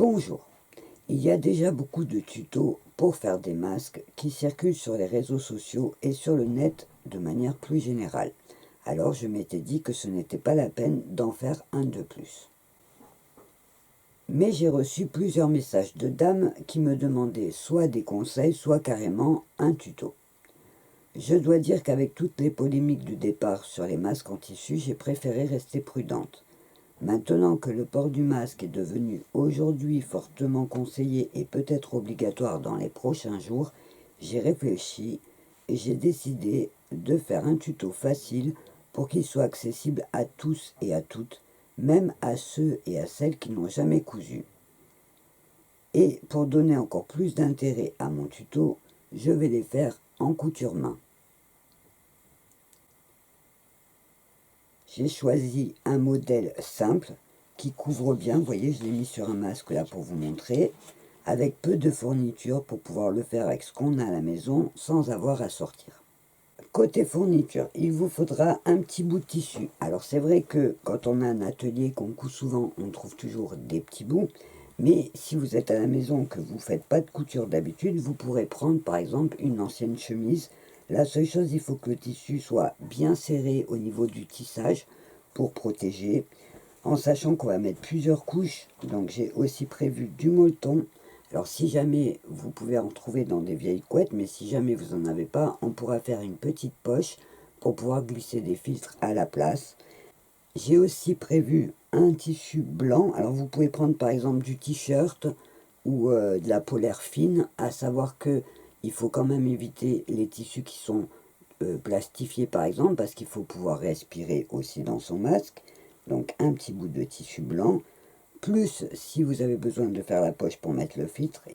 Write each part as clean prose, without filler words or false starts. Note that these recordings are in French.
Bonjour, il y a déjà beaucoup de tutos pour faire des masques qui circulent sur les réseaux sociaux et sur le net de manière plus générale. Alors je m'étais dit que ce n'était pas la peine d'en faire un de plus. Mais j'ai reçu plusieurs messages de dames qui me demandaient soit des conseils, soit carrément un tuto. Je dois dire qu'avec toutes les polémiques du départ sur les masques en tissu, j'ai préféré rester prudente. Maintenant que le port du masque est devenu aujourd'hui fortement conseillé et peut-être obligatoire dans les prochains jours, j'ai réfléchi et j'ai décidé de faire un tuto facile pour qu'il soit accessible à tous et à toutes, même à ceux et à celles qui n'ont jamais cousu. Et pour donner encore plus d'intérêt à mon tuto, je vais les faire en couture main. J'ai choisi un modèle simple qui couvre bien, vous voyez, je l'ai mis sur un masque là pour vous montrer, avec peu de fournitures pour pouvoir le faire avec ce qu'on a à la maison sans avoir à sortir. Côté fourniture, il vous faudra un petit bout de tissu. Alors c'est vrai que quand on a un atelier qu'on coud souvent, on trouve toujours des petits bouts, mais si vous êtes à la maison que vous ne faites pas de couture d'habitude, vous pourrez prendre par exemple une ancienne chemise. La seule chose, il faut que le tissu soit bien serré au niveau du tissage pour protéger, en sachant qu'on va mettre plusieurs couches. Donc j'ai aussi prévu du molleton. Alors si jamais vous pouvez en trouver dans des vieilles couettes, mais si jamais vous n'en avez pas, on pourra faire une petite poche pour pouvoir glisser des filtres à la place. J'ai aussi prévu un tissu blanc. Alors vous pouvez prendre par exemple du t-shirt ou de la polaire fine, à savoir que il faut quand même éviter les tissus qui sont plastifiés par exemple, parce qu'il faut pouvoir respirer aussi dans son masque. Donc un petit bout de tissu blanc, plus si vous avez besoin de faire la poche pour mettre le filtre,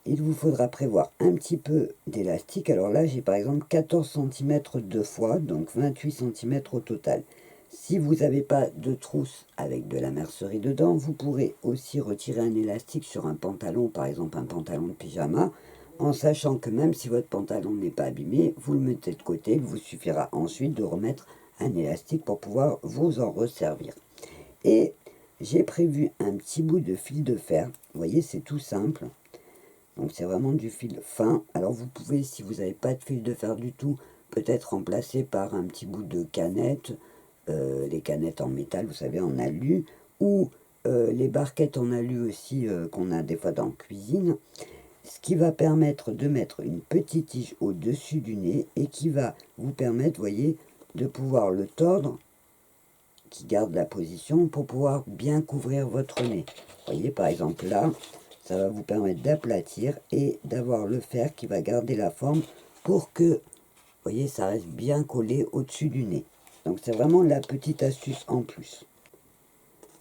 il vous faudra prévoir un petit peu d'élastique. Alors là j'ai par exemple 14 cm deux fois, donc 28 cm au total. Si vous n'avez pas de trousse avec de la mercerie dedans, vous pourrez aussi retirer un élastique sur un pantalon, par exemple un pantalon de pyjama, en sachant que même si votre pantalon n'est pas abîmé, vous le mettez de côté, il vous suffira ensuite de remettre un élastique pour pouvoir vous en resservir. Et j'ai prévu un petit bout de fil de fer, vous voyez c'est tout simple, donc c'est vraiment du fil fin. Alors vous pouvez, si vous n'avez pas de fil de fer du tout, peut-être remplacer par un petit bout de canette, les canettes en métal, vous savez, en alu, ou les barquettes en alu aussi qu'on a des fois dans la cuisine, ce qui va permettre de mettre une petite tige au-dessus du nez et qui va vous permettre, voyez, de pouvoir le tordre, qui garde la position pour pouvoir bien couvrir votre nez. Vous voyez, par exemple là, ça va vous permettre d'aplatir et d'avoir le fer qui va garder la forme pour que, vous voyez, ça reste bien collé au-dessus du nez. Donc c'est vraiment la petite astuce en plus.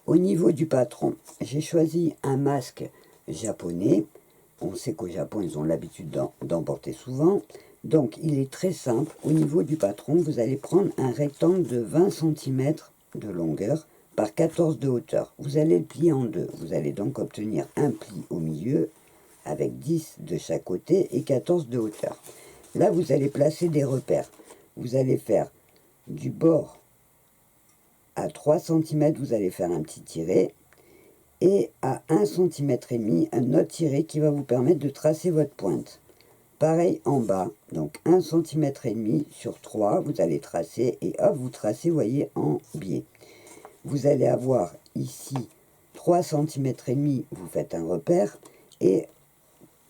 Au niveau du patron, j'ai choisi un masque japonais. On sait qu'au Japon, ils ont l'habitude d'en porter souvent. Donc il est très simple. Au niveau du patron, vous allez prendre un rectangle de 20 cm de longueur par 14 de hauteur. Vous allez le plier en deux. Vous allez donc obtenir un pli au milieu avec 10 de chaque côté et 14 de hauteur. Là, vous allez placer des repères. Vous allez faire du bord à 3 cm, vous allez faire un petit tiret, et à 1 cm et demi, un autre tiret qui va vous permettre de tracer votre pointe. Pareil en bas, donc 1 cm et demi sur 3, vous allez tracer, et hop, vous tracez, vous voyez, en biais. Vous allez avoir ici 3 cm et demi, vous faites un repère, et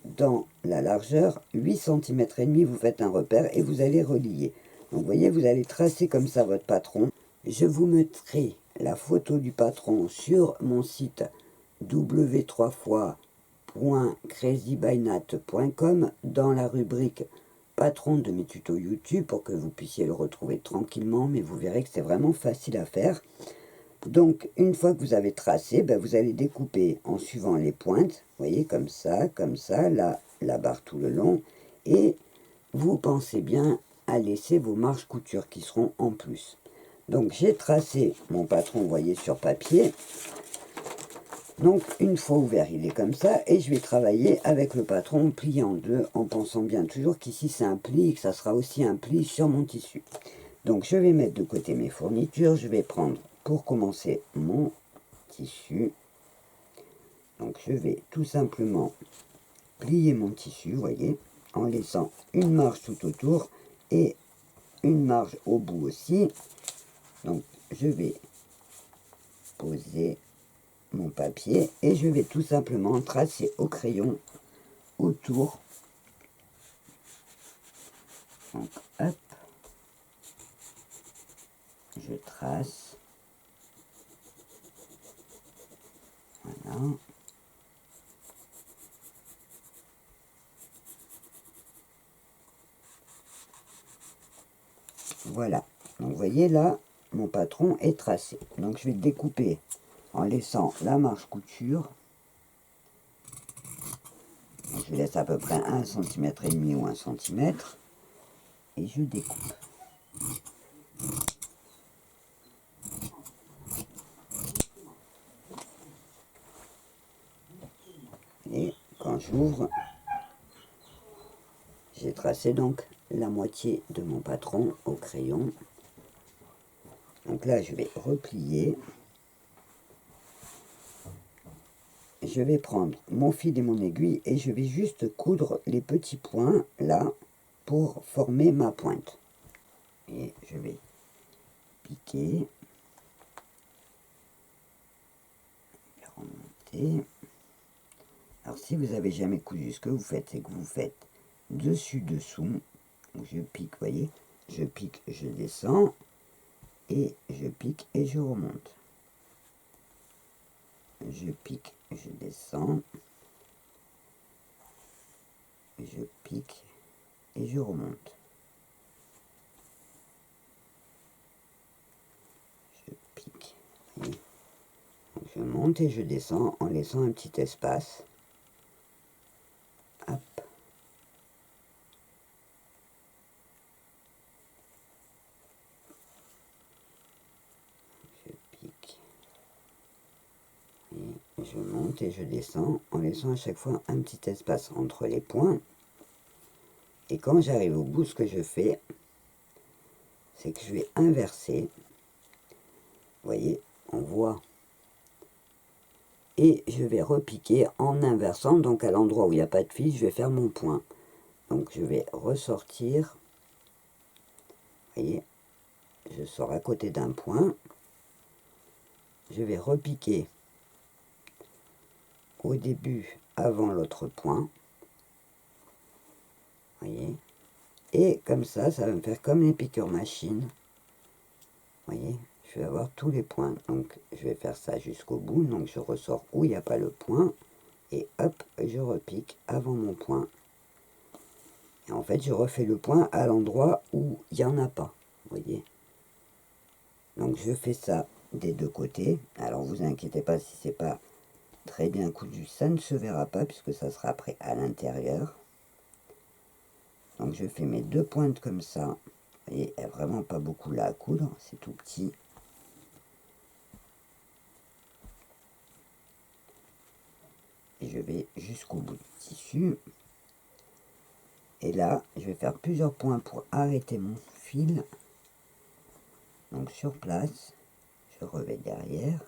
dans la largeur, 8 cm et demi, vous faites un repère, et vous allez relier. Donc vous voyez, vous allez tracer comme ça votre patron. Je vous mettrai la photo du patron sur mon site w3fois.crazybynat.com dans la rubrique patron de mes tutos YouTube pour que vous puissiez le retrouver tranquillement, mais vous verrez que c'est vraiment facile à faire. Donc une fois que vous avez tracé, vous allez découper en suivant les pointes, vous voyez, comme ça, là, la barre tout le long, et vous pensez bien à laisser vos marges couture qui seront en plus. Donc j'ai tracé mon patron, vous voyez, sur papier. Donc une fois ouvert, il est comme ça, et je vais travailler avec le patron plié en deux, en pensant bien toujours qu'ici c'est un pli et que ça sera aussi un pli sur mon tissu. Donc je vais mettre de côté mes fournitures, je vais prendre pour commencer mon tissu. Donc je vais tout simplement plier mon tissu, vous voyez, en laissant une marge tout autour et une marge au bout aussi. Donc je vais poser mon papier et je vais tout simplement tracer au crayon autour. Donc hop, je trace. Voilà. Voilà. Donc vous voyez là, mon patron est tracé. Donc je vais le découper en laissant la marge couture. Donc, je laisse à peu près 1,5 cm ou 1 cm. Et je découpe. Et quand j'ouvre, j'ai tracé donc la moitié de mon patron au crayon. Donc là, je vais replier. Je vais prendre mon fil et mon aiguille et je vais juste coudre les petits points là pour former ma pointe. Et je vais piquer, remonter. Alors si vous n'avez jamais cousu, ce que vous faites, c'est que vous faites dessus-dessous. Je pique, vous voyez, je pique, je descends, et je pique et je remonte. Je pique, je descends, je pique et je remonte. Je pique, et je monte et je descends en laissant un petit espace. Hop. Je pique et je monte et je descends en laissant à chaque fois un petit espace entre les points. Et quand j'arrive au bout, ce que je fais, c'est que je vais inverser. Vous voyez, on voit. Et je vais repiquer en inversant. Donc à l'endroit où il n'y a pas de fil, je vais faire mon point. Donc je vais ressortir. Vous voyez, je sors à côté d'un point. Je vais repiquer au début avant l'autre point. Vous voyez. Et comme ça va me faire comme les piqûres machines. Vous voyez, je vais avoir tous les points. Donc je vais faire ça jusqu'au bout. Donc je ressors où il n'y a pas le point. Et hop, je repique avant mon point. Et en fait, je refais le point à l'endroit où il n'y en a pas. Vous voyez. Donc je fais ça des deux côtés. Alors vous inquiétez pas si c'est pas très bien cousu, ça ne se verra pas puisque ça sera après à l'intérieur. Donc je fais mes deux pointes comme ça. Vous voyez, il n'y a vraiment pas beaucoup là à coudre, c'est tout petit. Et je vais jusqu'au bout du tissu. Et là, je vais faire plusieurs points pour arrêter mon fil. Donc sur place, je revais derrière.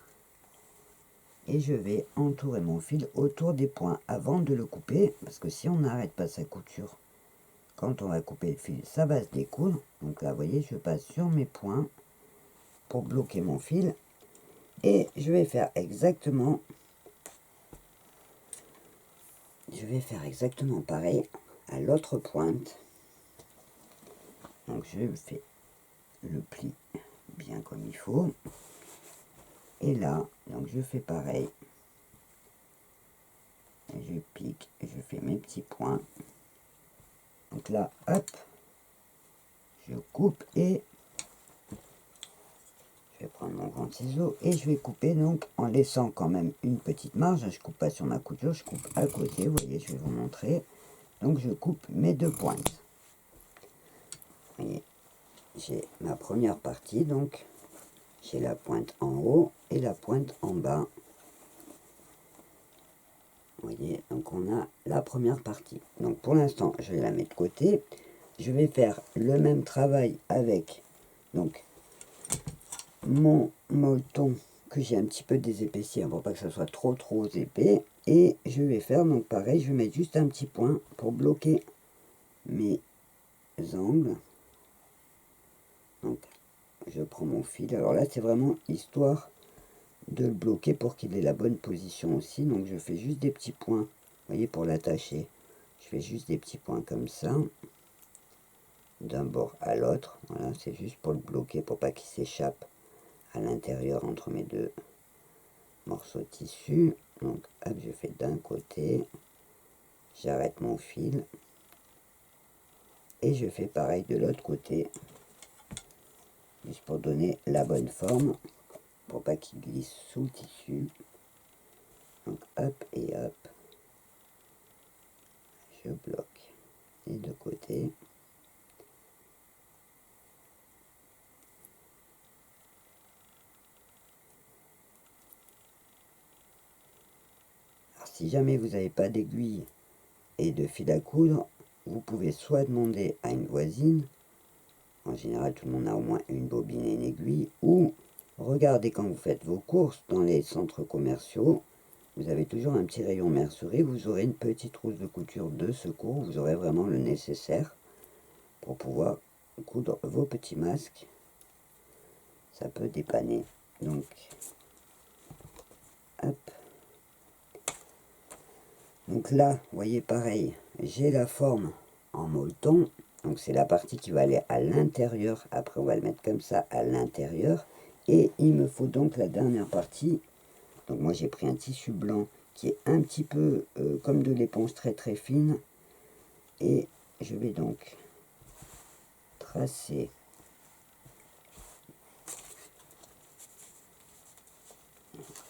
Et je vais entourer mon fil autour des points avant de le couper. Parce que si on n'arrête pas sa couture, quand on va couper le fil, ça va se découdre. Donc là, vous voyez, je passe sur mes points pour bloquer mon fil. Et je vais faire exactement... Je vais faire exactement pareil à l'autre pointe. Donc je fais le pli bien comme il faut. Et là, donc je fais pareil. Je pique, je fais mes petits points. Donc là, hop, je coupe et je vais prendre mon grand ciseau et je vais couper donc en laissant quand même une petite marge. Je coupe pas sur ma couture, je coupe à côté. Vous voyez, je vais vous montrer. Donc je coupe mes deux pointes. Vous voyez, j'ai ma première partie, donc j'ai la pointe en haut et la pointe en bas. Vous voyez, donc on a la première partie. Donc pour l'instant, je vais la mettre de côté. Je vais faire le même travail avec donc mon molleton que j'ai un petit peu désépaissi, hein, pour pas que ça soit trop épais. Et je vais faire donc pareil, je vais mettre juste un petit point pour bloquer mes angles. Donc je prends mon fil, alors là c'est vraiment histoire de le bloquer pour qu'il ait la bonne position aussi. Donc je fais juste des petits points, vous voyez, pour l'attacher. Je fais juste des petits points comme ça, d'un bord à l'autre. Voilà, c'est juste pour le bloquer, pour pas qu'il s'échappe à l'intérieur entre mes deux morceaux de tissu. Donc hop, je fais d'un côté, j'arrête mon fil, et je fais pareil de l'autre côté, juste pour donner la bonne forme, pour pas qu'il glisse sous le tissu. Donc hop et hop, je bloque les deux côtés. Alors si jamais vous n'avez pas d'aiguille et de fil à coudre, vous pouvez soit demander à une voisine, en général tout le monde a au moins une bobine et une aiguille, ou regardez quand vous faites vos courses dans les centres commerciaux, vous avez toujours un petit rayon mercerie, vous aurez une petite trousse de couture de secours, vous aurez vraiment le nécessaire pour pouvoir coudre vos petits masques. Ça peut dépanner. Donc, hop. Donc là, vous voyez pareil, j'ai la forme en molleton. Donc c'est la partie qui va aller à l'intérieur. Après, on va le mettre comme ça à l'intérieur. Et il me faut donc la dernière partie. Donc moi, j'ai pris un tissu blanc qui est un petit peu comme de l'éponge très très fine. Et je vais donc tracer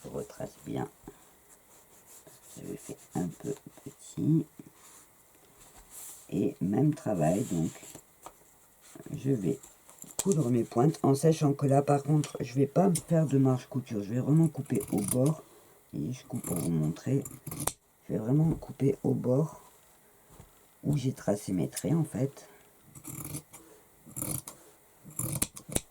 je retrace bien. J'avais fait un peu petit. Et même travail, donc je vais coudre mes pointes en sachant que là par contre je vais pas faire de marge couture, je vais vraiment couper au bord. Et je coupe pour vous montrer, je vais vraiment couper au bord où j'ai tracé mes traits en fait,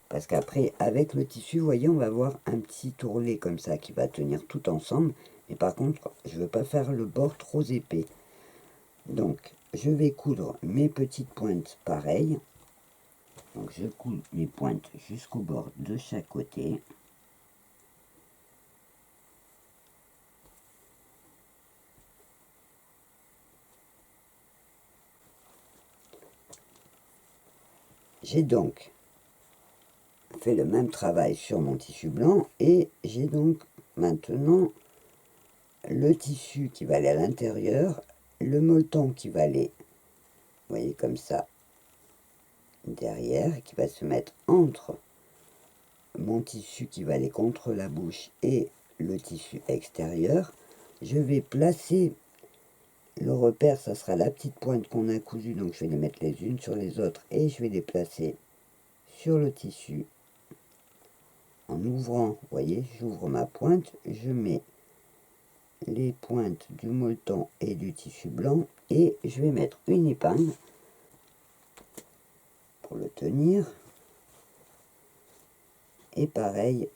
parce qu'après avec le tissu, vous voyez, on va avoir un petit ourlet comme ça qui va tenir tout ensemble. Mais par contre je veux pas faire le bord trop épais, donc je vais coudre mes petites pointes pareil. Donc je coule mes pointes jusqu'au bord de chaque côté. J'ai donc fait le même travail sur mon tissu blanc et j'ai donc maintenant le tissu qui va aller à l'intérieur, le molleton qui va aller, vous voyez, comme ça, derrière, qui va se mettre entre mon tissu qui va aller contre la bouche et le tissu extérieur. Je vais placer le repère, ça sera la petite pointe qu'on a cousue, donc je vais les mettre les unes sur les autres et je vais les placer sur le tissu en ouvrant. Vous voyez, j'ouvre ma pointe, je mets les pointes du molleton et du tissu blanc et je vais mettre une épingle pour le tenir. Et pareil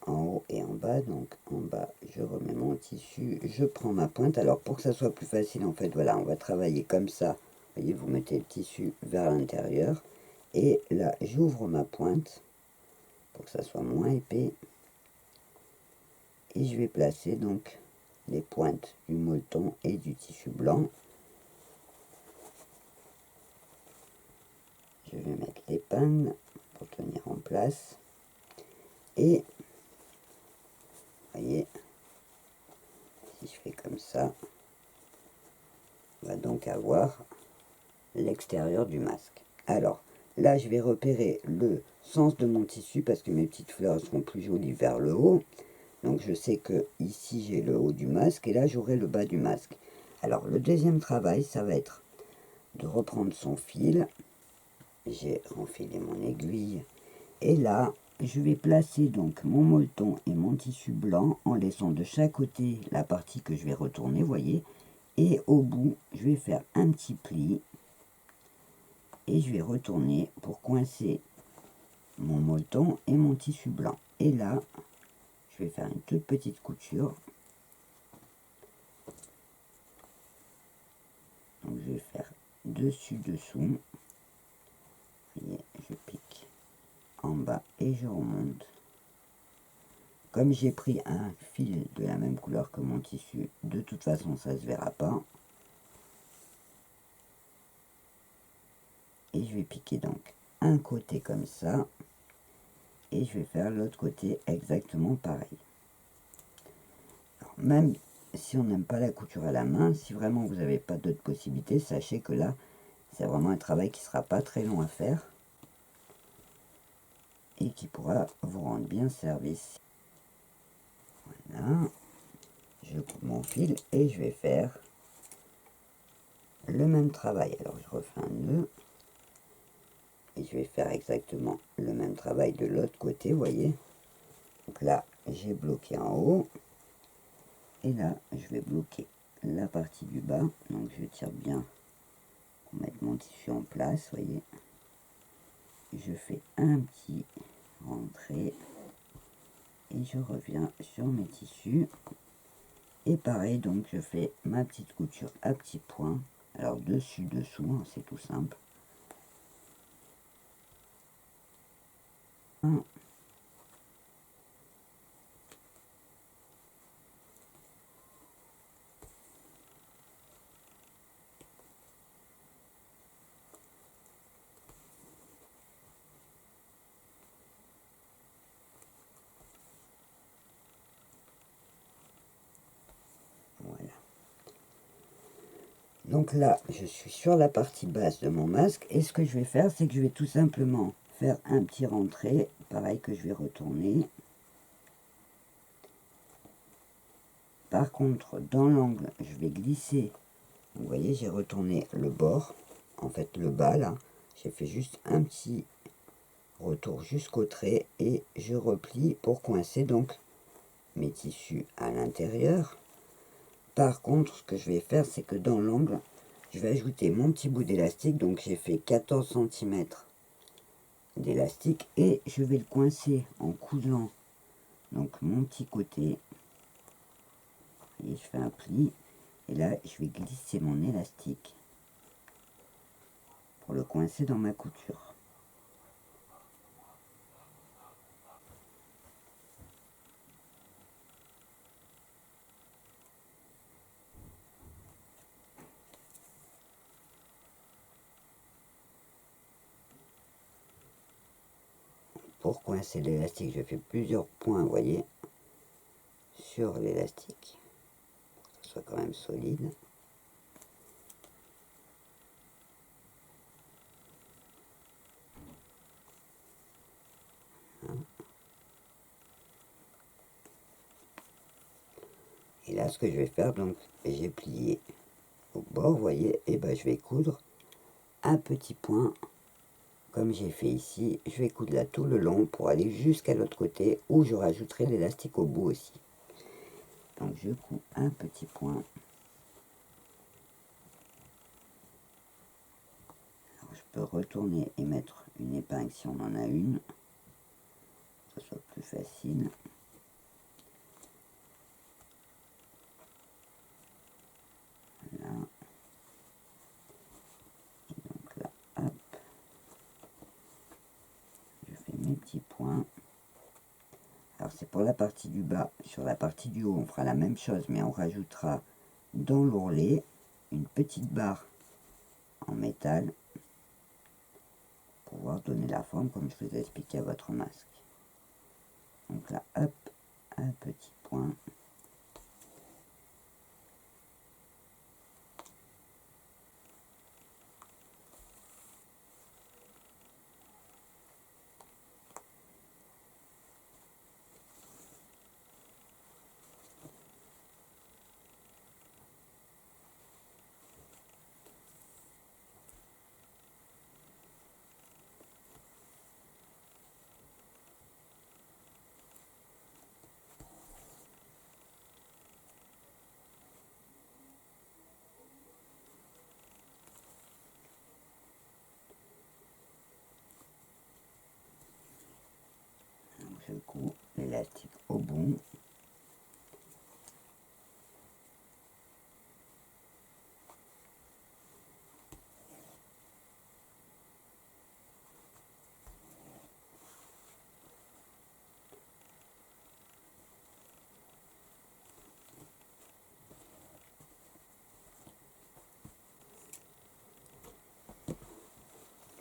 en haut et en bas. Donc en bas je remets mon tissu, je prends ma pointe. Alors pour que ça soit plus facile en fait, voilà, on va travailler comme ça. Vous voyez, vous mettez le tissu vers l'intérieur et là j'ouvre ma pointe pour que ça soit moins épais et je vais placer donc les pointes du molleton et du tissu blanc. Je vais mettre l'épingle pour tenir en place et vous voyez, si je fais comme ça, on va donc avoir l'extérieur du masque. Alors là je vais repérer le sens de mon tissu parce que mes petites fleurs seront plus jolies vers le haut. Donc je sais que ici j'ai le haut du masque et là j'aurai le bas du masque. Alors le deuxième travail, ça va être de reprendre son fil. J'ai enfilé mon aiguille et là je vais placer donc mon molleton et mon tissu blanc en laissant de chaque côté la partie que je vais retourner, vous voyez, et au bout je vais faire un petit pli et je vais retourner pour coincer mon molleton et mon tissu blanc. Et là, je vais faire une toute petite couture. Donc je vais faire dessus, dessous. Vous voyez, je pique en bas et je remonte. Comme j'ai pris un fil de la même couleur que mon tissu, de toute façon ça se verra pas. Et je vais piquer donc un côté comme ça. Et je vais faire l'autre côté exactement pareil. Alors, même si on n'aime pas la couture à la main, si vraiment vous n'avez pas d'autres possibilités, sachez que là, c'est vraiment un travail qui ne sera pas très long à faire. Et qui pourra vous rendre bien service. Voilà. Je coupe mon fil et je vais faire le même travail. Alors je refais un nœud. Et je vais faire exactement le même travail de l'autre côté, vous voyez. Donc là, j'ai bloqué en haut. Et là, je vais bloquer la partie du bas. Donc je tire bien pour mettre mon tissu en place, vous voyez. Je fais un petit rentré. Et je reviens sur mes tissus. Et pareil, donc je fais ma petite couture à petits points. Alors dessus, dessous, hein, c'est tout simple. Voilà. Donc là, je suis sur la partie basse de mon masque. Et ce que je vais faire, c'est que je vais tout simplement faire un petit rentré. Pareil que je vais retourner. Par contre, dans l'angle, je vais glisser. Vous voyez, j'ai retourné le bord. En fait, le bas, là. J'ai fait juste un petit retour jusqu'au trait. Et je replie pour coincer donc mes tissus à l'intérieur. Par contre, ce que je vais faire, c'est que dans l'angle, je vais ajouter mon petit bout d'élastique. Donc j'ai fait 14 cm d'élastique et je vais le coincer en cousant donc mon petit côté. Et je fais un pli et là je vais glisser mon élastique pour le coincer dans ma couture. Pour coincer l'élastique, je fais plusieurs points, vous voyez, sur l'élastique, pour que ce soit quand même solide. Et là, ce que je vais faire, donc, j'ai plié au bord, vous voyez, et ben je vais coudre un petit point, comme j'ai fait ici. Je vais coudre là tout le long pour aller jusqu'à l'autre côté, où je rajouterai l'élastique au bout aussi. Donc je couds un petit point. Alors, je peux retourner et mettre une épingle si on en a une, que ce soit plus facile. Voilà. Et donc là, hop, je fais mes petits points. Alors c'est pour la partie du bas. Sur la partie du haut, on fera la même chose, mais on rajoutera dans l'ourlet une petite barre en métal pour pouvoir donner la forme comme je vous ai expliqué à votre masque. Donc là, hop, un petit point. l'élastique au bout.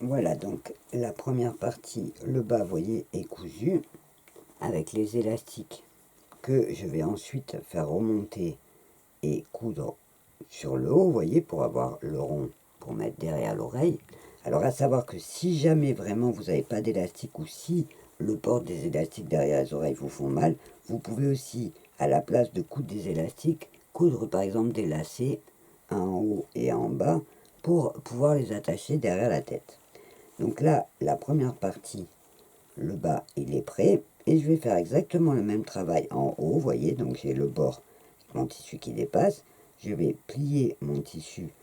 Voilà, donc la première partie, le bas, vous voyez, est cousu avec les élastiques que je vais ensuite faire remonter et coudre sur le haut, vous voyez, pour avoir le rond pour mettre derrière l'oreille. Alors à savoir que si jamais vraiment vous n'avez pas d'élastique ou si le port des élastiques derrière les oreilles vous font mal, vous pouvez aussi, à la place de coudre des élastiques, coudre par exemple des lacets, un en haut et un en bas, pour pouvoir les attacher derrière la tête. Donc là, la première partie, le bas, il est prêt. Et je vais faire exactement le même travail en haut, vous voyez, donc j'ai le bord, mon tissu qui dépasse. Je vais plier mon tissu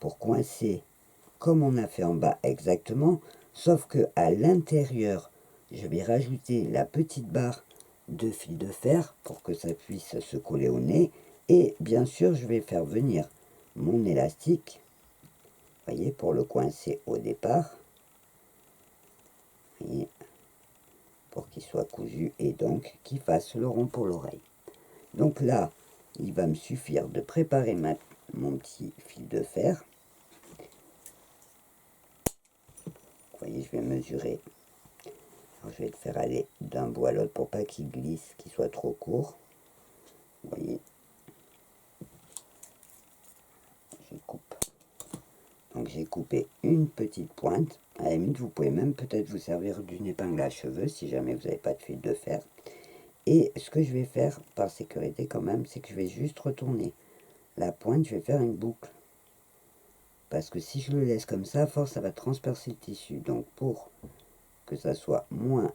pour coincer comme on a fait en bas exactement, sauf que à l'intérieur, je vais rajouter la petite barre de fil de fer pour que ça puisse se coller au nez. Et bien sûr, je vais faire venir mon élastique, vous voyez, pour le coincer au départ. Voyez, pour qu'il soit cousu et donc qu'il fasse le rond pour l'oreille. Donc là, il va me suffire de préparer mon petit fil de fer. Vous voyez, je vais mesurer. Alors, je vais le faire aller d'un bout à l'autre pour pas qu'il glisse, qu'il soit trop court. Vous voyez, je coupe. Donc j'ai coupé une petite pointe. À la limite, vous pouvez même peut-être vous servir d'une épingle à cheveux si jamais vous n'avez pas de fil de fer. Et ce que je vais faire, par sécurité quand même, c'est que je vais juste retourner la pointe, je vais faire une boucle. Parce que si je le laisse comme ça, à force, ça va transpercer le tissu. Donc pour que ça soit moins,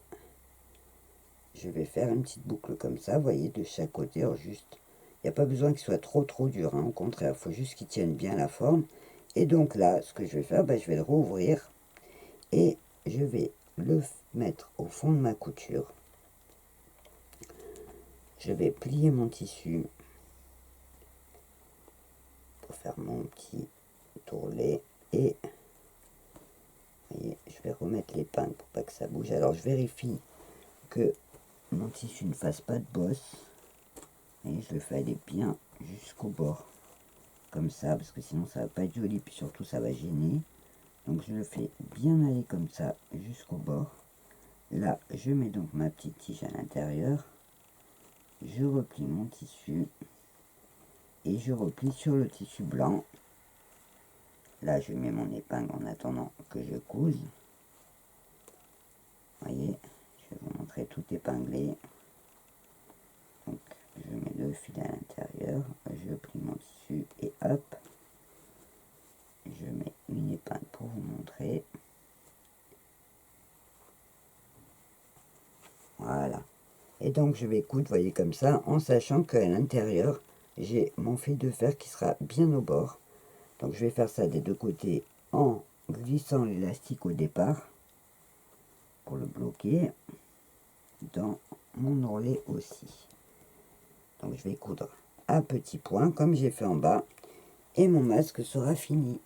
je vais faire une petite boucle comme ça, vous voyez, de chaque côté. Alors juste, il n'y a pas besoin qu'il soit trop dur, hein. Au contraire, il faut juste qu'il tienne bien la forme. Et donc là, ce que je vais faire, je vais le rouvrir et je vais le mettre au fond de ma couture. Je vais plier mon tissu pour faire mon petit tourlet et vous voyez, je vais remettre l'épingle pour pas que ça bouge. Alors je vérifie que mon tissu ne fasse pas de bosse et je le fais aller bien jusqu'au bord comme ça parce que sinon ça va pas être joli puis surtout ça va gêner. Donc je le fais bien aller comme ça jusqu'au bord. Là je mets donc ma petite tige à l'intérieur, je replie mon tissu et je replie sur le tissu blanc. Là je mets mon épingle en attendant que je couse. Vous voyez, je vais vous montrer tout épinglé. Donc je mets le fil à l'intérieur, je plie mon tissu et hop, je mets une épingle pour vous montrer. Voilà. Et donc je vais coudre, vous voyez, comme ça, en sachant qu'à l'intérieur, j'ai mon fil de fer qui sera bien au bord. Donc je vais faire ça des deux côtés en glissant l'élastique au départ pour le bloquer dans mon ourlet aussi. Donc je vais coudre à petits points comme j'ai fait en bas et mon masque sera fini.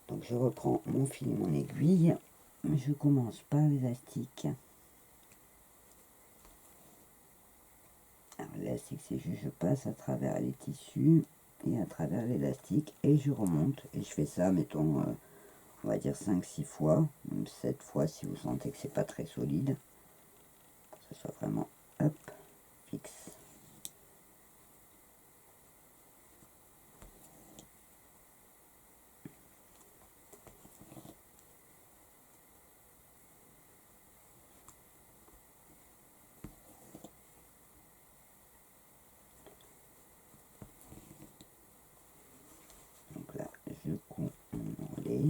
Donc je reprends mon fil et mon aiguille, je commence par l'élastique. Alors l'élastique c'est juste je passe à travers les tissus et à travers l'élastique et je remonte et je fais ça mettons on va dire 5-6 fois, même 7 fois si vous sentez que c'est pas très solide, pour que ce soit vraiment hop, fixe. Donc là je couds mon ourlet.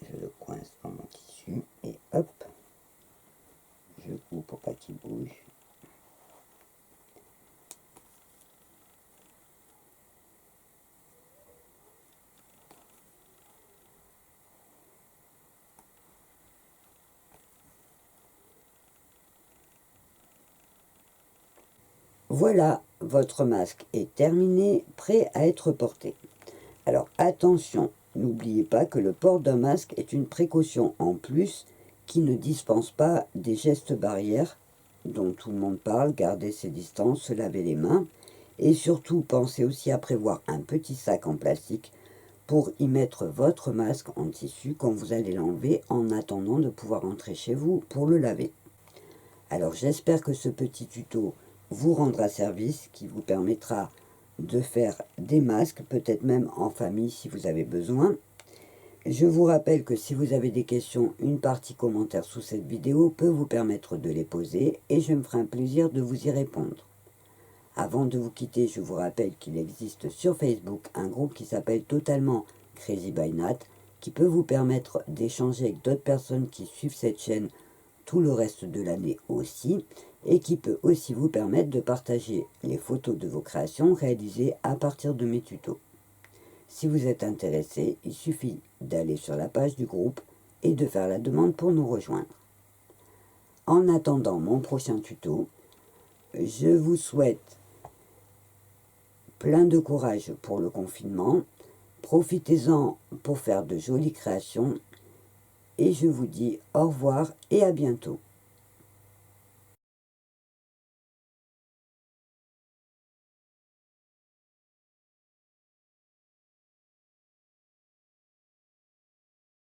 Je le coince dans mon tissu et hop, je couds pour pas qu'il bouge. Voilà, votre masque est terminé, prêt à être porté. Alors attention, n'oubliez pas que le port d'un masque est une précaution en plus qui ne dispense pas des gestes barrières dont tout le monde parle, garder ses distances, se laver les mains, et surtout pensez aussi à prévoir un petit sac en plastique pour y mettre votre masque en tissu quand vous allez l'enlever en attendant de pouvoir entrer chez vous pour le laver. Alors j'espère que ce petit tuto vous rendra service, qui vous permettra de faire des masques, peut-être même en famille si vous avez besoin. Je vous rappelle que si vous avez des questions, une partie commentaire sous cette vidéo peut vous permettre de les poser et je me ferai un plaisir de vous y répondre. Avant de vous quitter, je vous rappelle qu'il existe sur Facebook un groupe qui s'appelle totalement Crazy by Nat, qui peut vous permettre d'échanger avec d'autres personnes qui suivent cette chaîne tout le reste de l'année aussi, et qui peut aussi vous permettre de partager les photos de vos créations réalisées à partir de mes tutos. Si vous êtes intéressé, il suffit d'aller sur la page du groupe et de faire la demande pour nous rejoindre. En attendant mon prochain tuto, je vous souhaite plein de courage pour le confinement. Profitez-en pour faire de jolies créations et je vous dis au revoir et à bientôt.